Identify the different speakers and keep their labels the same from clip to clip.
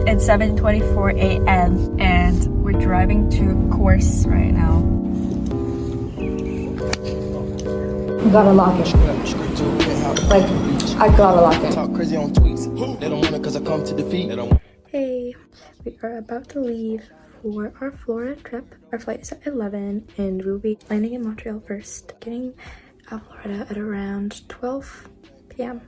Speaker 1: It's 7:24 a.m. and we're driving to a course right now. Gotta lock it. Like, I gotta lock it. Talk crazy on tweets. They don't want it 'cause I come to defeat. Hey, we are about to leave for our Florida trip. Our flight is at 11 and we'll be landing in Montreal first, getting out of Florida at around 12 p.m.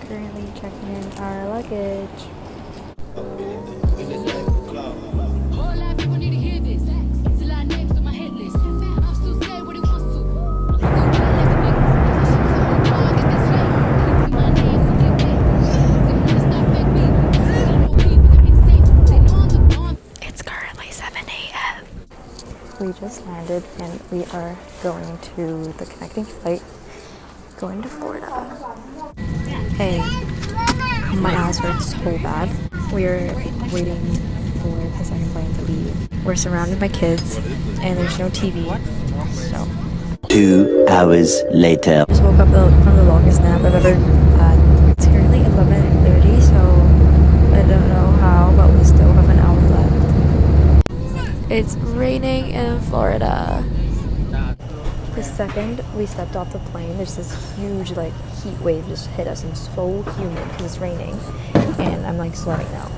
Speaker 1: Currently checking in our luggage. It's currently 7 a.m. We just landed and we are going to the connecting flight going to Florida. Hey, my eyes hurt so bad. We're waiting for the second plane to leave. We're surrounded by kids and there's no TV, so.
Speaker 2: 2 hours later.
Speaker 1: Just woke up from the longest nap I've ever had. It's currently 11:30, so I don't know how, but we still have an hour left. It's raining in Florida. The second we stepped off the plane, there's this huge like heat wave just hit us and it's so humid because it's raining and I'm like sweating now.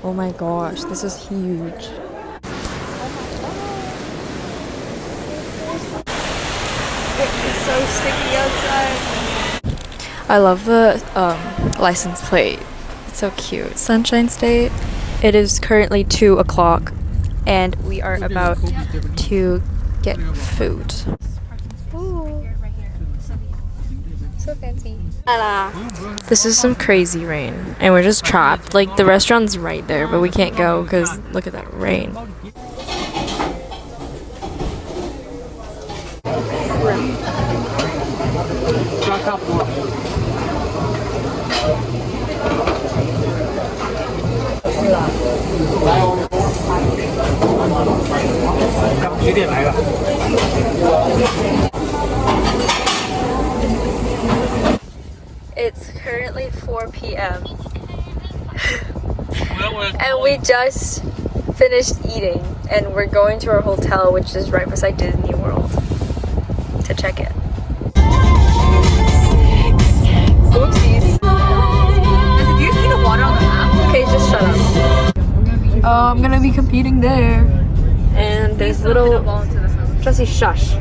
Speaker 1: Oh my gosh, this is huge. It's so sticky outside. I love the license plate. It's so cute. Sunshine State. It is currently 2 o'clock and we are about to get food. Ooh. So fancy. This is some crazy rain and we're just trapped. Like the restaurant's right there but we can't go because look at that rain. It's currently 4 p.m. and we just finished eating and we're going to our hotel, which is right beside Disney World, to check in. Oopsies. Do you see the water on the map? Okay, just shut up. Oh, I'm gonna be competing there. And there's little... Jesse, shush.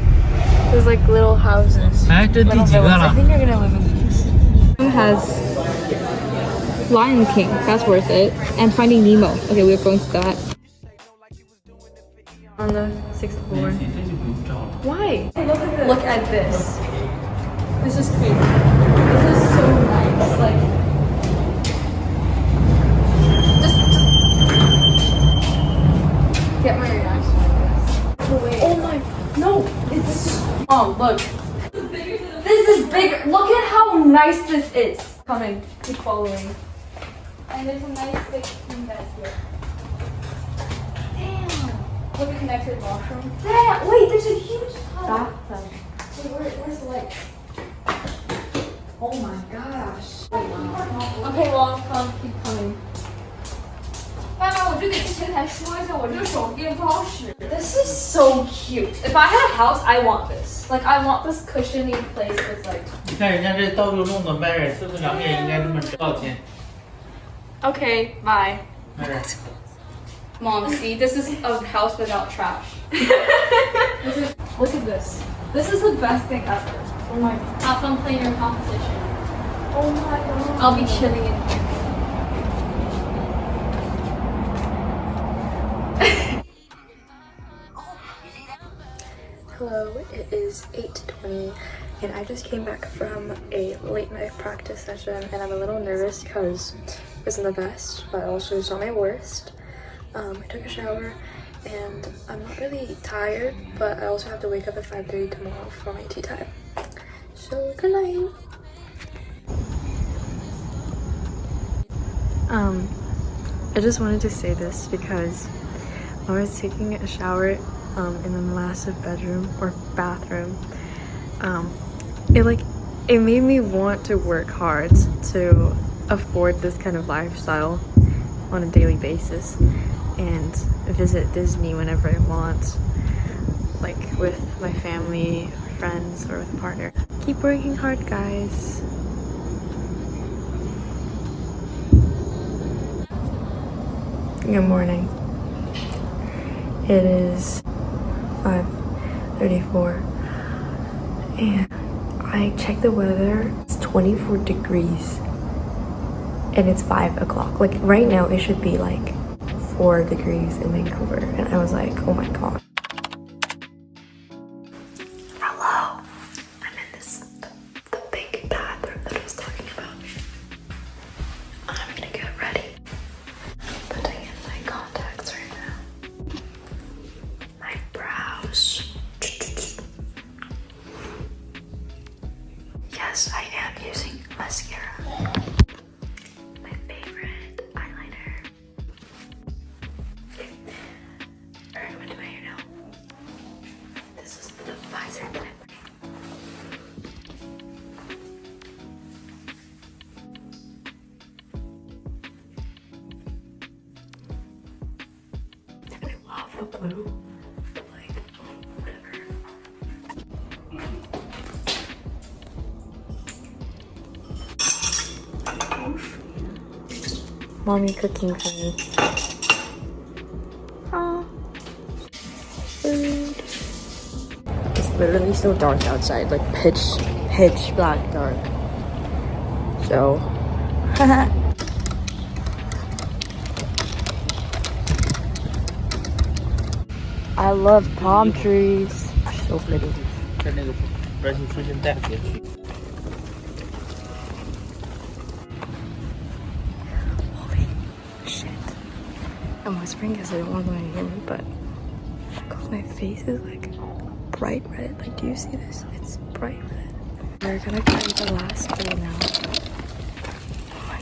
Speaker 1: There's like little houses. Little villas. I think you're gonna live in these. It has Lion King. That's worth it. And Finding Nemo. Okay, we're going to that. On the 6th floor. Why? Look at this. This is crazy. This is so nice. Like, just get my reaction like this. Oh my, no, it's, oh look. This is bigger. Look at how nice this is. Coming, keep following. And there's a nice big queen bed here. Damn. Look at connected washroom. Damn, wait, there's a huge bathtub. Wait, where's the light? Oh my gosh. Okay, well, come, keep coming. This is so cute. If I had a house, I want this. Like, I want this cushiony place with like... Okay, bye. Mom, see, this is a house without trash. Look at this. This is the best thing ever. Oh my god. Have fun playing your competition. Oh my god. I'll be chilling in here. Hello, it is 8:20 and I just came back from a late night practice session and I'm a little nervous because it wasn't the best, but also it's not my worst. I took a shower and I'm not really tired, but I also have to wake up at 5:30 tomorrow for my tea time. So good night. I just wanted to say this because I was taking a shower in a massive bedroom or bathroom. It like it made me want to work hard to afford this kind of lifestyle on a daily basis and visit Disney whenever I want, like with my family, friends, or with a partner. Keep working hard, guys. Good morning. It is 5:34 and I checked the weather. It's 24 degrees and it's 5 o'clock. Like right now it should be like 4 degrees in Vancouver, and I was like, oh my god. Hello, I'm in the big bathroom that I was talking about. I'm gonna get ready. Putting in my contacts right now. My brows. Yes, I am using mascara. My favorite eyeliner. Alright, what do I do now? This is the visor that I'm wearing. I love the blue. Like, whatever. Mommy cooking for me. Oh, food. It's literally so dark outside, like pitch black dark. So, I love palm trees. So pretty. Holy shit. I'm whispering because I don't want them to hear me, but look, my face is like bright red. Like, do you see this? It's bright red. We're gonna try the last three now. Oh my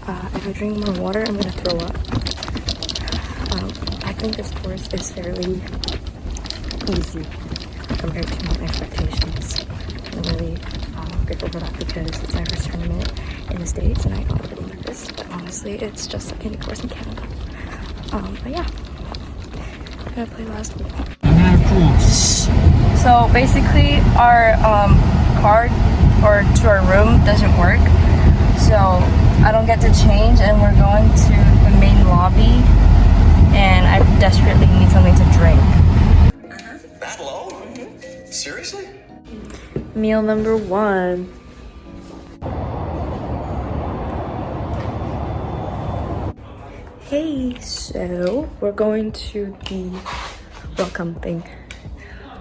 Speaker 1: god. If I drink more water, I'm gonna throw up. I think this course is fairly easy compared to my expectations. I'm really grateful for that because it's my first tournament in the States and I got a little nervous, but honestly it's just like any course in Canada. But yeah, I'm gonna play last week. So basically our card or to our room doesn't work, so I don't get to change and we're going to the main lobby and I desperately need something to drink.
Speaker 3: That low? Seriously?
Speaker 1: Meal number 1. Hey, so we're going to the welcome thing.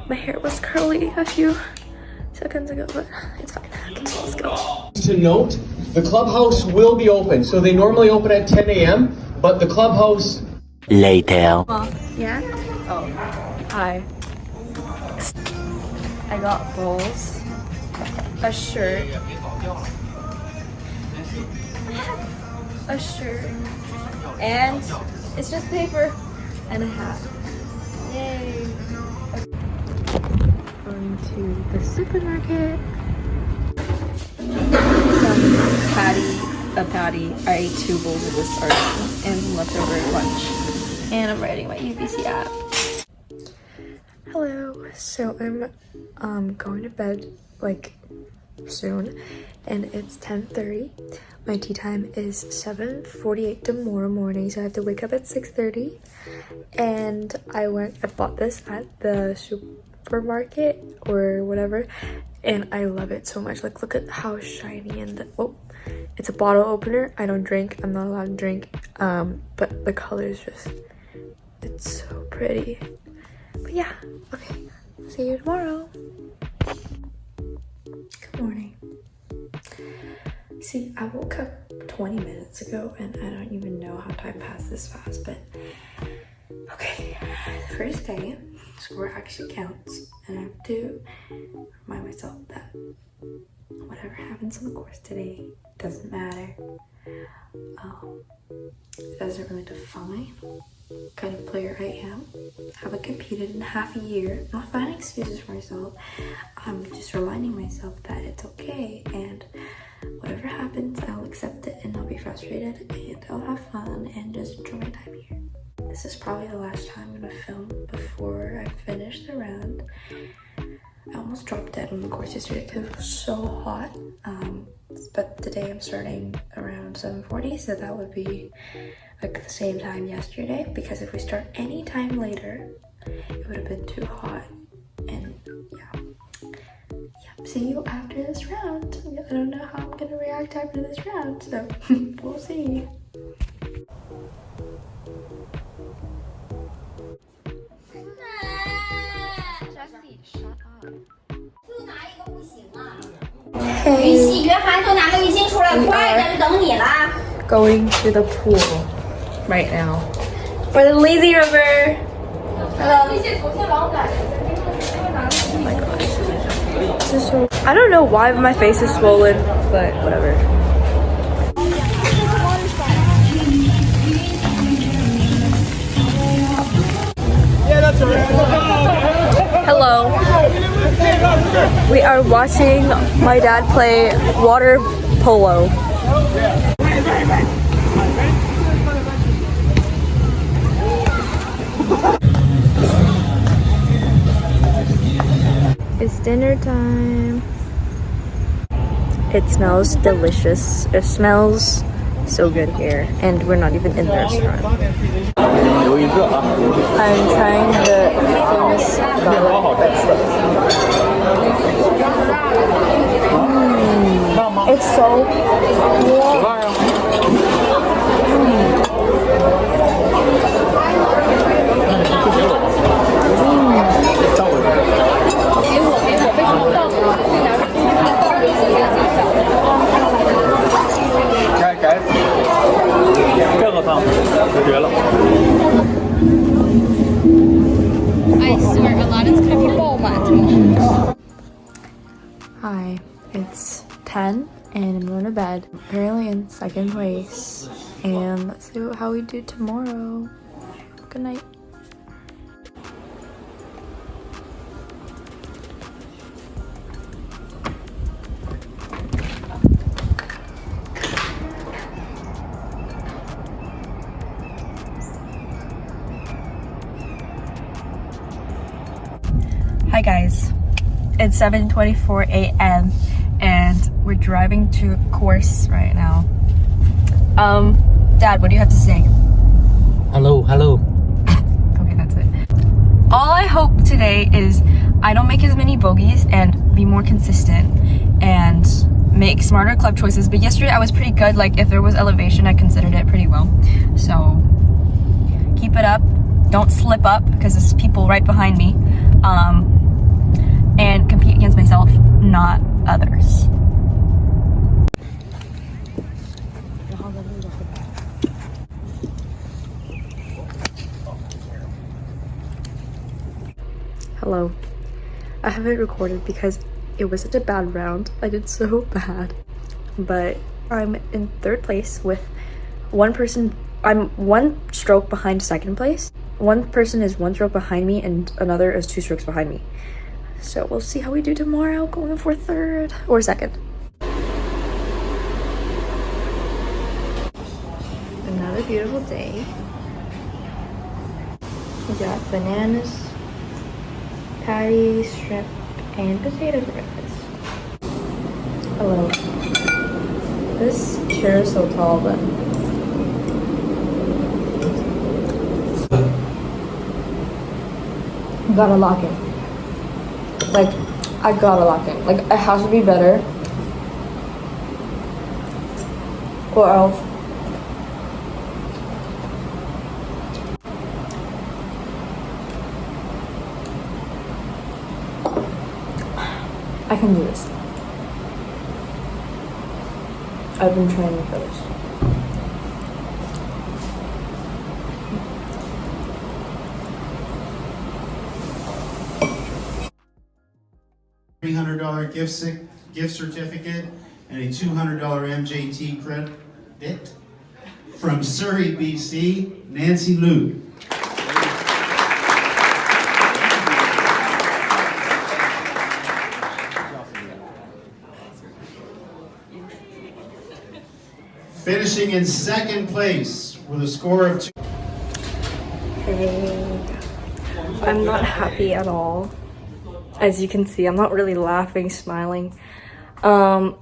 Speaker 1: My hair was curly a few seconds ago, but it's fine. Okay, let's go.
Speaker 4: To note, the clubhouse will be open. So they normally open at 10 a.m., but the clubhouse...
Speaker 2: Later.
Speaker 1: Yeah? Oh, hi. I got bowls, a shirt, and it's just paper and a hat. Yay! Going to the supermarket. A patty. I ate 2 bowls of this already and some leftover lunch. And I'm writing my UBC app. Hello, so I'm going to bed like soon and it's 10:30. My tea time is 7:48 tomorrow morning, so I have to wake up at 6:30. And I bought this at the supermarket or whatever, and I love it so much. Like, look at how shiny and it's a bottle opener. I don't drink, I'm not allowed to drink, but the color is just, it's so pretty. But yeah, okay, see you tomorrow. Good morning. See, I woke up 20 minutes ago and I don't even know how time passed this fast, but okay, the first day, score actually counts, and I have to remind myself that whatever happens on the course today doesn't matter. It doesn't really define kind of player I am. Haven't competed in half a year. Not finding excuses for myself. I'm just reminding myself that it's okay, and whatever happens, I'll accept it and I'll be frustrated and I'll have fun and just enjoy my time here. This is probably the last time I'm gonna film before I finish the round. I almost dropped dead on the course yesterday because it was so hot. But today I'm starting around 7:40, so that would be like the same time yesterday, because if we start any time later, it would have been too hot. And yeah. See you after this round. I don't know how I'm gonna react after this round, so we'll see. Jesse, shut up. Hey. Going to the pool right now for the lazy river. Hello. Oh my gosh. This is so. I don't know why my face is swollen, but whatever. Hello. We are watching my dad play water polo. It's dinner time. It smells delicious. It smells so good here, and we're not even in the restaurant. I'm trying the famous garlic breadsticks. It's so I swear, Aladdin's gonna be ball. Hi, it's 10 and I'm going to bed. I'm currently in second place, and let's see how we do tomorrow. Good night. Hi guys, it's 7:24 a.m. and we're driving to a course right now. Dad, what do you have to say?
Speaker 5: Hello.
Speaker 1: Okay, that's it. All I hope today is I don't make as many bogeys and be more consistent and make smarter club choices. But yesterday I was pretty good. Like if there was elevation, I considered it pretty well. So keep it up. Don't slip up because there's people right behind me. And compete against myself, not others. Hello. I haven't recorded because it was such a bad round. I did so bad. But I'm in third place with one person. I'm one stroke behind second place. One person is one stroke behind me and another is 2 strokes behind me. So we'll see how we do tomorrow, going for third or second. Another beautiful day. We got bananas, patties, shrimp, and potato for breakfast. Hello. This chair is so tall, but gotta lock it. Like, I gotta lock it. Like, it has to be better. Or else. I can do this. I've been training for this.
Speaker 6: $300 gift certificate and a $200 MJT credit.
Speaker 5: From Surrey, BC, Nancy Liu. Finishing in second place with a score of 2.
Speaker 1: Hey, I'm not happy at all. As you can see, I'm not really laughing, smiling. I'm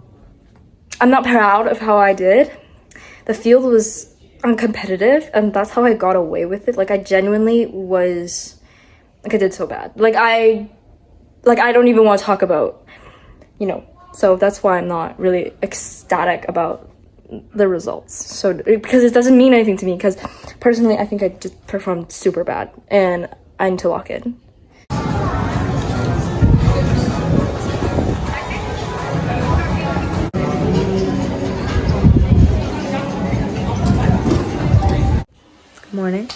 Speaker 1: not proud of how I did. The field was uncompetitive, and that's how I got away with it. Like, I genuinely was, like, I did so bad. Like, I don't even want to talk about, you know, so that's why I'm not really ecstatic about the results. So, because it doesn't mean anything to me, because personally, I think I just performed super bad, and I need to lock in. Morning.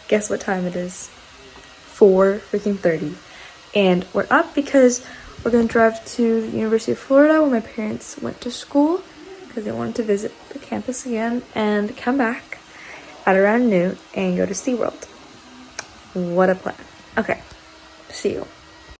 Speaker 1: Guess what time it is? 4:30, and we're up because we're gonna drive to the University of Florida, where my parents went to school, because they wanted to visit the campus again, and come back at around noon and go to SeaWorld. What a plan. Okay, see you.